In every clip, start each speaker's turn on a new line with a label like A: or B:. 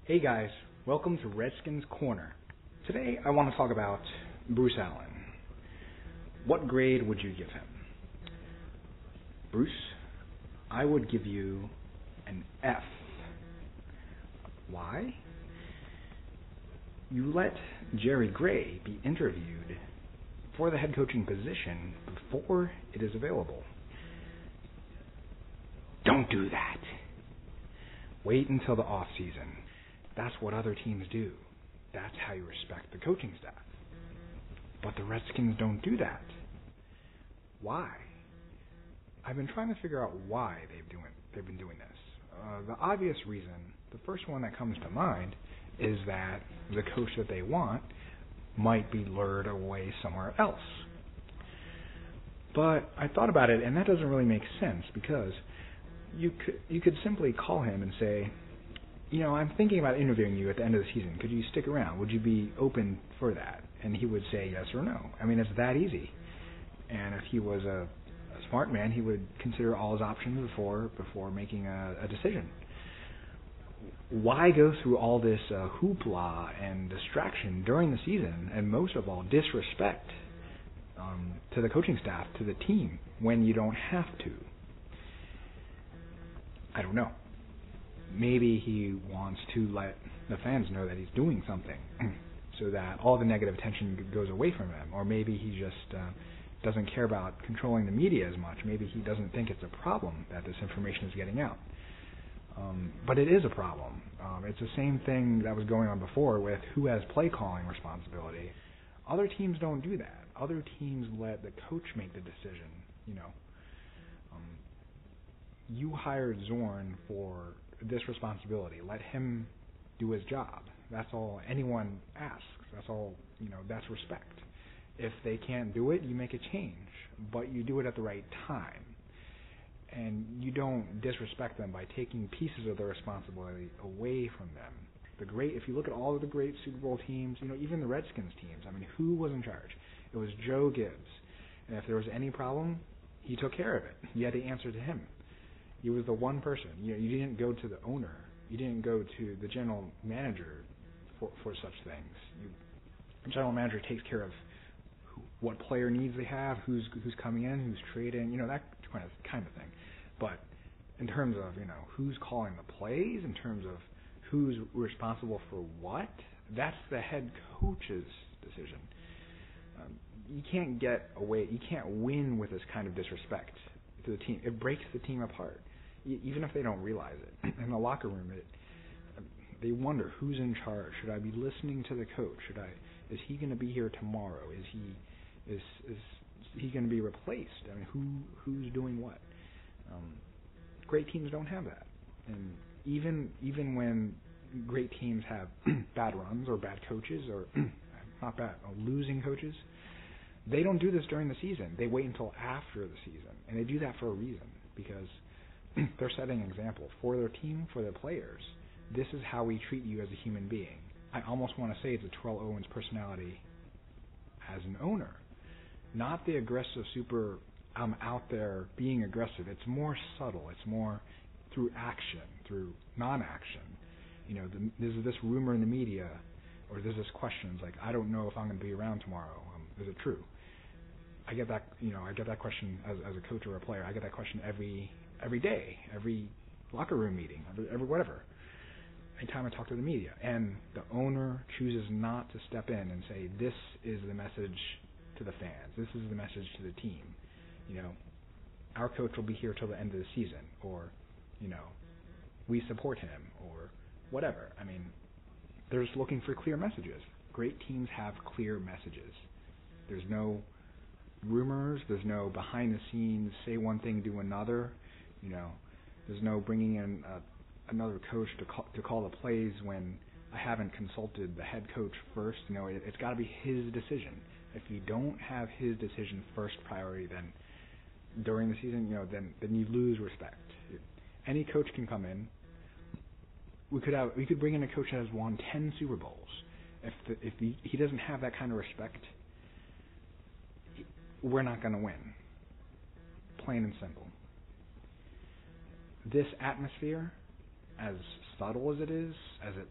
A: Hey guys, welcome to Redskins Corner. Today I want to talk about Bruce Allen. What grade would you give him? Bruce, I would give you an F. Why? You let Jerry Gray be interviewed for the head coaching position before it is available. Don't do that. Wait until the off season. That's what other teams do. That's how you respect the coaching staff. But the Redskins don't do that. Why? I've been trying to figure out why they've been doing this. The obvious reason, the first one that comes to mind, is that the coach that they want might be lured away somewhere else. But I thought about it, and that doesn't really make sense because you could simply call him and say, I'm thinking about interviewing you at the end of the season. Could you stick around? Would you be open for that? And he would say yes or no. I mean, it's that easy. And if he was a smart man, he would consider all his options before making a decision. Why go through all this hoopla and distraction during the season, and most of all, disrespect to the coaching staff, to the team, when you don't have to? I don't know. Maybe he wants to let the fans know that he's doing something so that all the negative attention goes away from him. Or maybe he just doesn't care about controlling the media as much. Maybe he doesn't think it's a problem that this information is getting out. But it is a problem. It's the same thing that was going on before with who has play calling responsibility. Other teams don't do that. Other teams let the coach make the decision. You hired Zorn for this responsibility. Let him do his job. That's all anyone asks. That's all, that's respect. If they can't do it, you make a change, but you do it at the right time. And you don't disrespect them by taking pieces of their responsibility away from them. If you look at all of the great Super Bowl teams, even the Redskins teams, who was in charge? It was Joe Gibbs. And if there was any problem, he took care of it. You had to answer to him. He was the one person. You didn't go to the owner. You didn't go to the general manager for such things. The general manager takes care of what player needs they have, who's coming in, who's trading, that kind of thing. But in terms of who's calling the plays, in terms of who's responsible for what, that's the head coach's decision. You can't get away. You can't win with this kind of disrespect to the team. It breaks the team apart, even if they don't realize it. In the locker room, they wonder who's in charge. Should I be listening to the coach? Is he going to be here tomorrow? Is he going to be replaced? Who's doing what? Great teams don't have that, and even when great teams have bad runs or bad coaches or not bad, losing coaches, they don't do this during the season. They wait until after the season, and they do that for a reason, because they're setting an example for their team, for their players. This is how we treat you as a human being. I almost want to say it's a Terrell Owens personality as an owner. Not the aggressive super, I'm out there being aggressive. It's more subtle. It's more through action, through non-action. There's this rumor in the media, or there's this questions like, I don't know if I'm going to be around tomorrow. Is it true? I get that. I get that question as a coach or a player. I get that question every day, every locker room meeting, every whatever. Anytime I talk to the media, and the owner chooses not to step in and say, this is the message to the fans, this is the message to the team. Our coach will be here till the end of the season, or we support him, or whatever. They're just looking for clear messages. Great teams have clear messages. There's no rumors. There's no behind the scenes, say one thing, do another. There's no bringing in another coach to call the plays when I haven't consulted the head coach first. It's got to be his decision. If you don't have his decision first priority, then during the season, then you lose respect. Any coach can come in. We could bring in a coach that has won 10 Super Bowls. If he doesn't have that kind of respect, we're not going to win. Plain and simple. This atmosphere, as subtle as it is, as it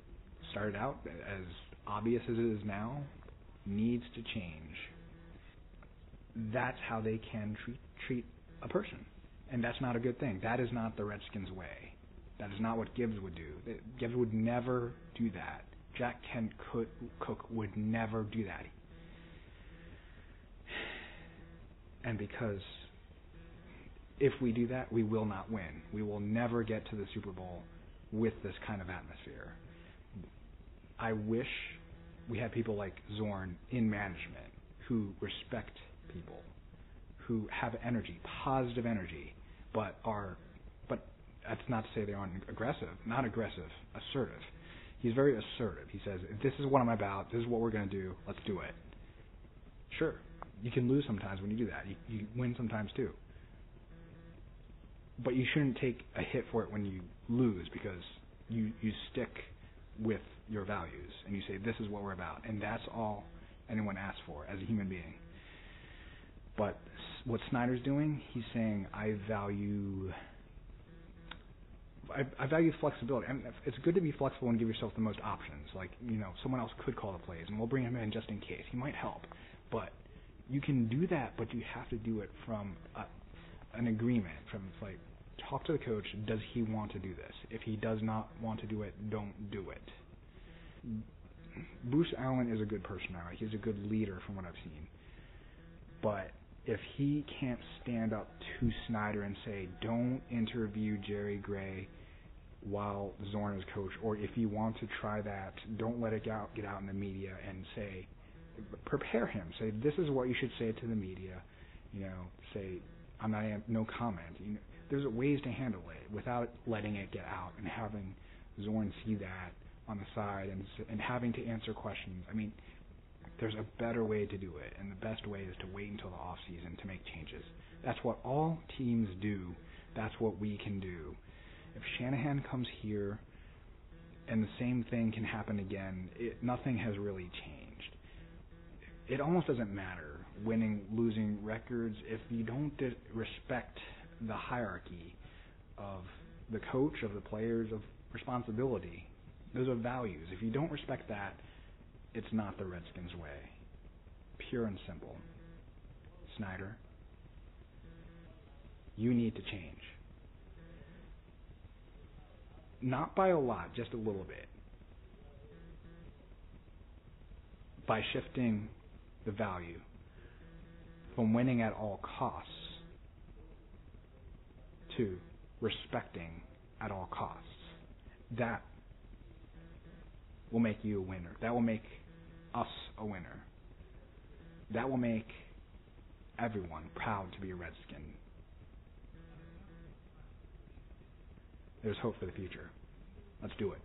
A: started out, as obvious as it is now, needs to change. That's how they can treat a person. And that's not a good thing. That is not the Redskins way. That is not what Gibbs would do. Gibbs would never do that. Jack Kent Cook would never do that. And because if we do that, we will not win. We will never get to the Super Bowl with this kind of atmosphere. I wish we had people like Zorn in management who respect people, who have energy, positive energy, but that's not to say they aren't aggressive. Not aggressive, assertive. He's very assertive. He says, this is what I'm about, this is what we're going to do, let's do it. Sure, you can lose sometimes when you do that. You win sometimes too. But you shouldn't take a hit for it when you lose, because you stick with your values and you say, this is what we're about. And that's all anyone asks for as a human being. But what Snyder's doing, he's saying, I value flexibility. I mean, it's good to be flexible and give yourself the most options. Like, someone else could call the plays, and we'll bring him in just in case. He might help. But you can do that, but you have to do it from an agreement. Like, talk to the coach. Does he want to do this? If he does not want to do it, don't do it. Bruce Allen is a good personality. He's a good leader from what I've seen. But if he can't stand up to Snyder and say, don't interview Jerry Gray while Zorn is coach, or if you want to try that, don't let it get out in the media and say, prepare him. Say, this is what you should say to the media. Say, no comment. There's ways to handle it without letting it get out and having Zorn see that on the side and having to answer questions. I mean, there's a better way to do it, and the best way is to wait until the off season to make changes. That's what all teams do. That's what we can do. If Shanahan comes here and the same thing can happen again, nothing has really changed. It almost doesn't matter winning, losing records if you don't respect the hierarchy of the coach, of the players, of responsibility. Those are values. If you don't respect that, it's not the Redskins way. Pure and simple. Snyder, you need to change. Not by a lot, just a little bit. By shifting the value from winning at all costs to respecting at all costs. That will make you a winner. That will make us a winner. That will make everyone proud to be a Redskin. There's hope for the future. Let's do it.